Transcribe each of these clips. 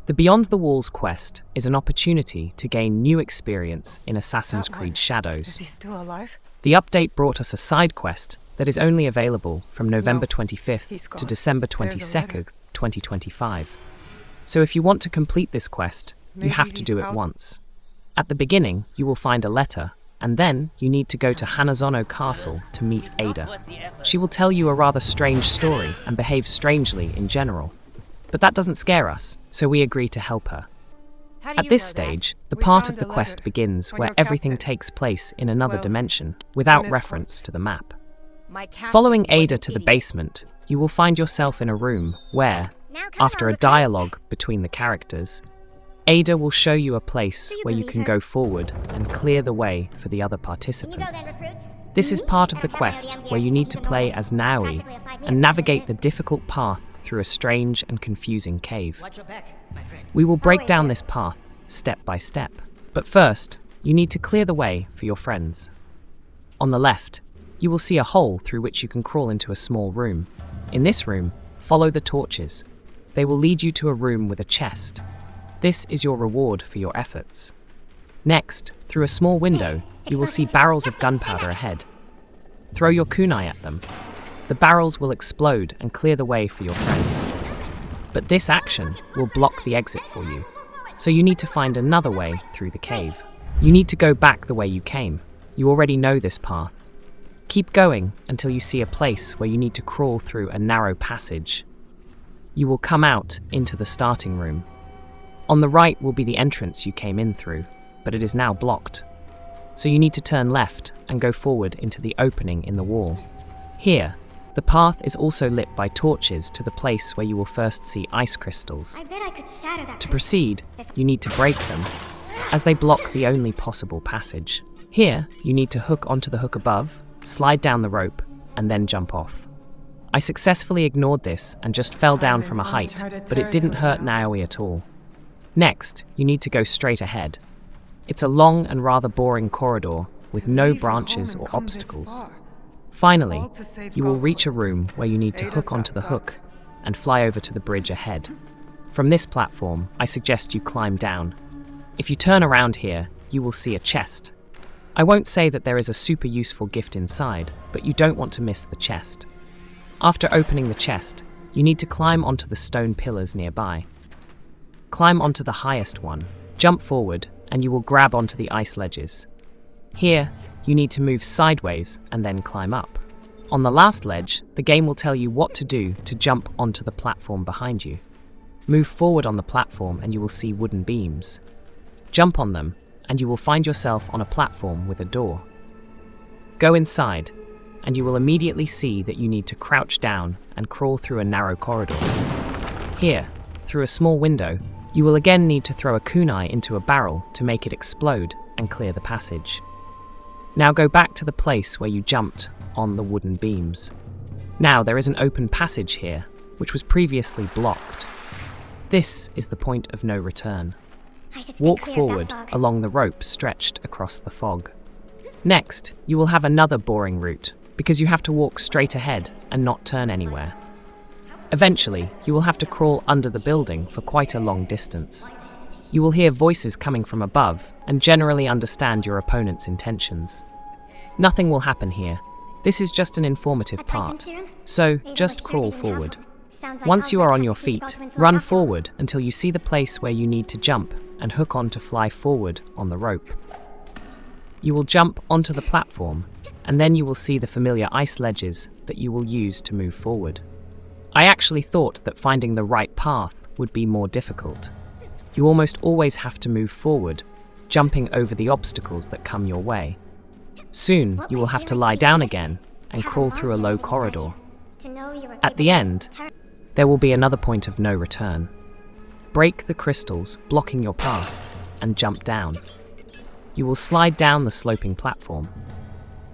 The Beyond the Walls quest is an opportunity to gain new experience in Assassin's Creed Shadows. Is he still alive? The update brought us a side quest that is only available from November 25th to December 22nd, 2025. So if you want to complete this quest, you have to do it once. At the beginning, you will find a letter, and then you need to go to Hanazono Castle to meet Ada. She will tell you a rather strange story and behave strangely in general. But that doesn't scare us, so we agree to help her. At this stage, the part of the quest begins where everything takes place in another dimension, without reference to the map. Following Ada to the basement, you will find yourself in a room where, after a dialogue between the characters, Ada will show you a place where you can go forward and clear the way for the other participants. This is part of the quest where you need to play as Naoi and navigate the difficult path through a strange and confusing cave. We will break down this path step by step, but first, you need to clear the way for your friends. On the left, you will see a hole through which you can crawl into a small room. In this room, follow the torches. They will lead you to a room with a chest. This is your reward for your efforts. Next, through a small window, you will see barrels of gunpowder ahead. Throw your kunai at them. The barrels will explode and clear the way for your friends. But this action will block the exit for you, so you need to find another way through the cave. You need to go back the way you came. You already know this path. Keep going until you see a place where you need to crawl through a narrow passage. You will come out into the starting room. On the right will be the entrance you came in through, but it is now blocked. So you need to turn left and go forward into the opening in the wall. Here, the path is also lit by torches to the place where you will first see ice crystals. I bet I could shatter that. To proceed, you need to break them, as they block the only possible passage. Here, you need to hook onto the hook above, slide down the rope, and then jump off. I successfully ignored this and just fell down from a height, but it didn't hurt Naoi at all. Next, you need to go straight ahead. It's a long and rather boring corridor with no branches or obstacles. Finally, you will reach a room where you need to hook onto the hook and fly over to the bridge ahead. From this platform, I suggest you climb down. If you turn around here, you will see a chest. I won't say that there is a super useful gift inside, but you don't want to miss the chest. After opening the chest, you need to climb onto the stone pillars nearby. Climb onto the highest one, jump forward, and you will grab onto the ice ledges. Here, you need to move sideways and then climb up. On the last ledge, the game will tell you what to do to jump onto the platform behind you. Move forward on the platform and you will see wooden beams. Jump on them, and you will find yourself on a platform with a door. Go inside, and you will immediately see that you need to crouch down and crawl through a narrow corridor. Here, through a small window, you will again need to throw a kunai into a barrel to make it explode and clear the passage. Now go back to the place where you jumped on the wooden beams. Now there is an open passage here, which was previously blocked. This is the point of no return. Walk forward along the rope stretched across the fog. Next, you will have another boring route, because you have to walk straight ahead and not turn anywhere. Eventually, you will have to crawl under the building for quite a long distance. You will hear voices coming from above and generally understand your opponent's intentions. Nothing will happen here. This is just an informative part, so just crawl forward. Once you are on your feet, run forward until you see the place where you need to jump and hook on to fly forward on the rope. You will jump onto the platform, and then you will see the familiar ice ledges that you will use to move forward. I actually thought that finding the right path would be more difficult. You almost always have to move forward, jumping over the obstacles that come your way. Soon, you will have to lie down again and crawl through a low corridor. At the end, there will be another point of no return. Break the crystals blocking your path and jump down. You will slide down the sloping platform.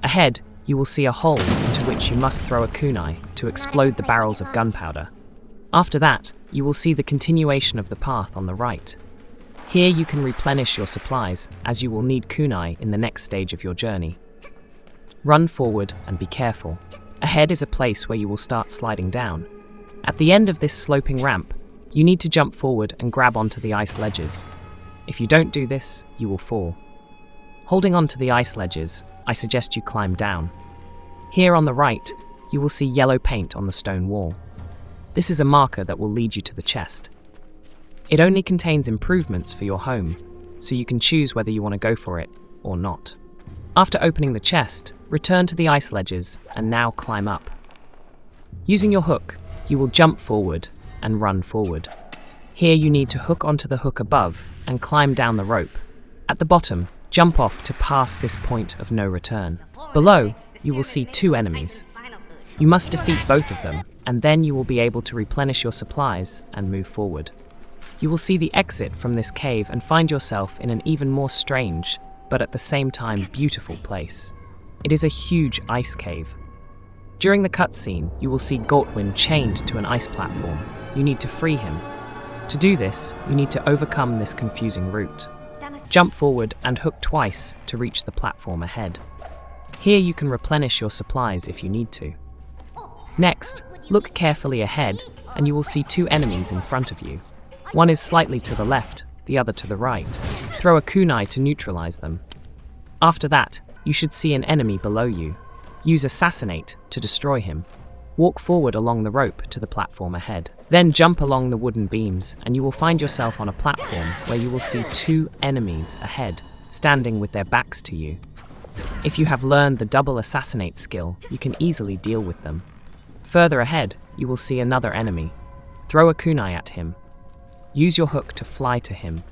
Ahead, you will see a hole into which you must throw a kunai to explode the barrels of gunpowder. After that, you will see the continuation of the path on the right. Here you can replenish your supplies, as you will need kunai in the next stage of your journey. Run forward and be careful. Ahead is a place where you will start sliding down. At the end of this sloping ramp, you need to jump forward and grab onto the ice ledges. If you don't do this, you will fall. Holding onto the ice ledges, I suggest you climb down. Here on the right, you will see yellow paint on the stone wall. This is a marker that will lead you to the chest. It only contains improvements for your home, so you can choose whether you want to go for it or not. After opening the chest, return to the ice ledges and now climb up. Using your hook, you will jump forward and run forward. Here you need to hook onto the hook above and climb down the rope. At the bottom, jump off to pass this point of no return. Below, you will see 2 enemies. You must defeat both of them, and then you will be able to replenish your supplies and move forward. You will see the exit from this cave and find yourself in an even more strange, but at the same time beautiful place. It is a huge ice cave. During the cutscene, you will see Gautwin chained to an ice platform. You need to free him. To do this, you need to overcome this confusing route. Jump forward and hook twice to reach the platform ahead. Here you can replenish your supplies if you need to. Next, look carefully ahead and you will see 2 enemies in front of you. One is slightly to the left, the other to the right. Throw a kunai to neutralize them. After that, you should see an enemy below you. Use Assassinate to destroy him. Walk forward along the rope to the platform ahead. Then jump along the wooden beams and you will find yourself on a platform where you will see 2 enemies ahead, standing with their backs to you. If you have learned the double Assassinate skill, you can easily deal with them. Further ahead, you will see another enemy. Throw a kunai at him. Use your hook to fly to him.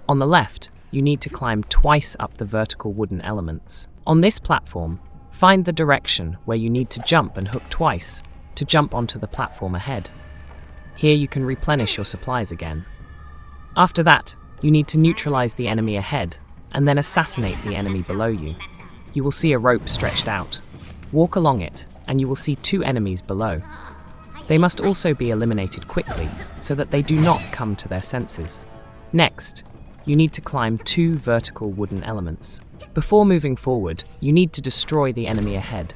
On the left, you need to climb twice up the vertical wooden elements. On this platform, find the direction where you need to jump and hook twice to jump onto the platform ahead. Here you can replenish your supplies again. After that, you need to neutralize the enemy ahead and then assassinate the enemy below you. You will see a rope stretched out. Walk along it and you will see 2 enemies below. They must also be eliminated quickly so that they do not come to their senses. Next, you need to climb 2 vertical wooden elements. Before moving forward, you need to destroy the enemy ahead.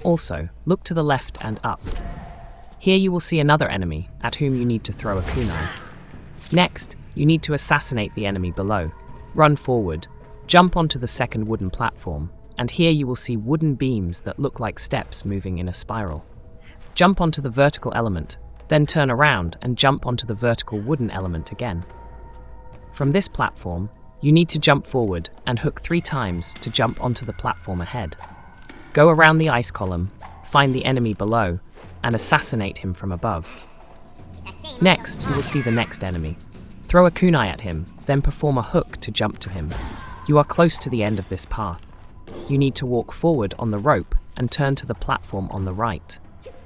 Also, look to the left and up. Here you will see another enemy at whom you need to throw a kunai. Next, you need to assassinate the enemy below. Run forward, jump onto the second wooden platform, and here you will see wooden beams that look like steps moving in a spiral. Jump onto the vertical element, then turn around and jump onto the vertical wooden element again. From this platform, you need to jump forward and hook 3 times to jump onto the platform ahead. Go around the ice column, find the enemy below, and assassinate him from above. Next, you will see the next enemy. Throw a kunai at him, then perform a hook to jump to him. You are close to the end of this path. You need to walk forward on the rope and turn to the platform on the right.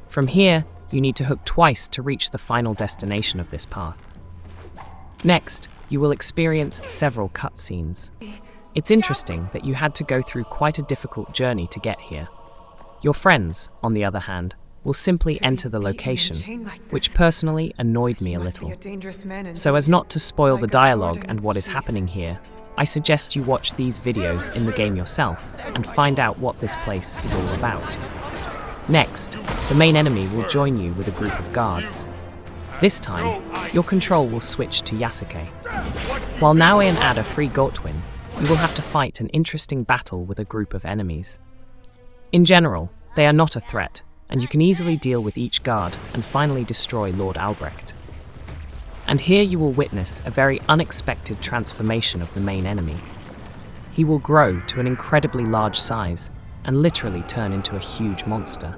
From here, you need to hook twice to reach the final destination of this path. Next, you will experience several cutscenes. It's interesting that you had to go through quite a difficult journey to get here. Your friends, on the other hand, will simply enter the location, which personally annoyed me a little. So as not to spoil the dialogue and what is happening here, I suggest you watch these videos in the game yourself and find out what this place is all about. Next, the main enemy will join you with a group of guards. This time, your control will switch to Yasuke. While Naue and Ada free Gautwin, you will have to fight an interesting battle with a group of enemies. In general, they are not a threat, and you can easily deal with each guard and finally destroy Lord Albrecht. And here you will witness a very unexpected transformation of the main enemy. He will grow to an incredibly large size and literally turn into a huge monster.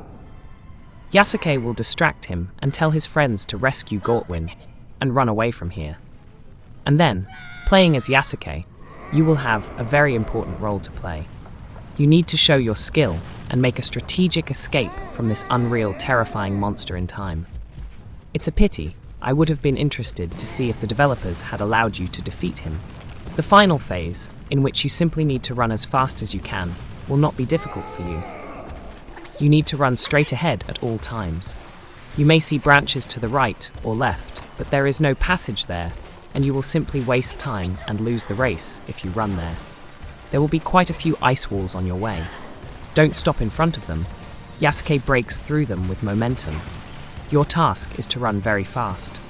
Yasuke will distract him and tell his friends to rescue Gautwin and run away from here. And then, playing as Yasuke, you will have a very important role to play. You need to show your skill and make a strategic escape from this unreal, terrifying monster in time. It's a pity. I would have been interested to see if the developers had allowed you to defeat him. The final phase, in which you simply need to run as fast as you can, will not be difficult for you. You need to run straight ahead at all times. You may see branches to the right or left, but there is no passage there, and you will simply waste time and lose the race if you run there. There will be quite a few ice walls on your way. Don't stop in front of them. Yasuke breaks through them with momentum. Your task is to run very fast.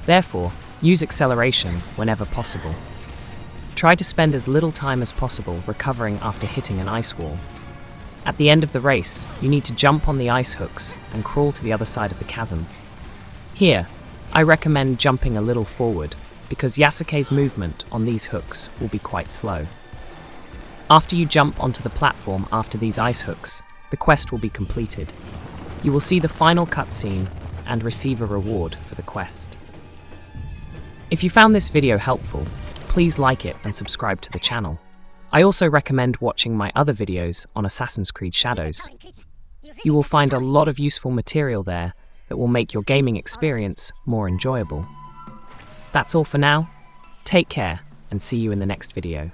Therefore, use acceleration whenever possible. Try to spend as little time as possible recovering after hitting an ice wall. At the end of the race, you need to jump on the ice hooks and crawl to the other side of the chasm. Here, I recommend jumping a little forward because Yasuke's movement on these hooks will be quite slow. After you jump onto the platform after these ice hooks, the quest will be completed. You will see the final cutscene and receive a reward for the quest. If you found this video helpful, please like it and subscribe to the channel. I also recommend watching my other videos on Assassin's Creed Shadows. You will find a lot of useful material there that will make your gaming experience more enjoyable. That's all for now. Take care and see you in the next video.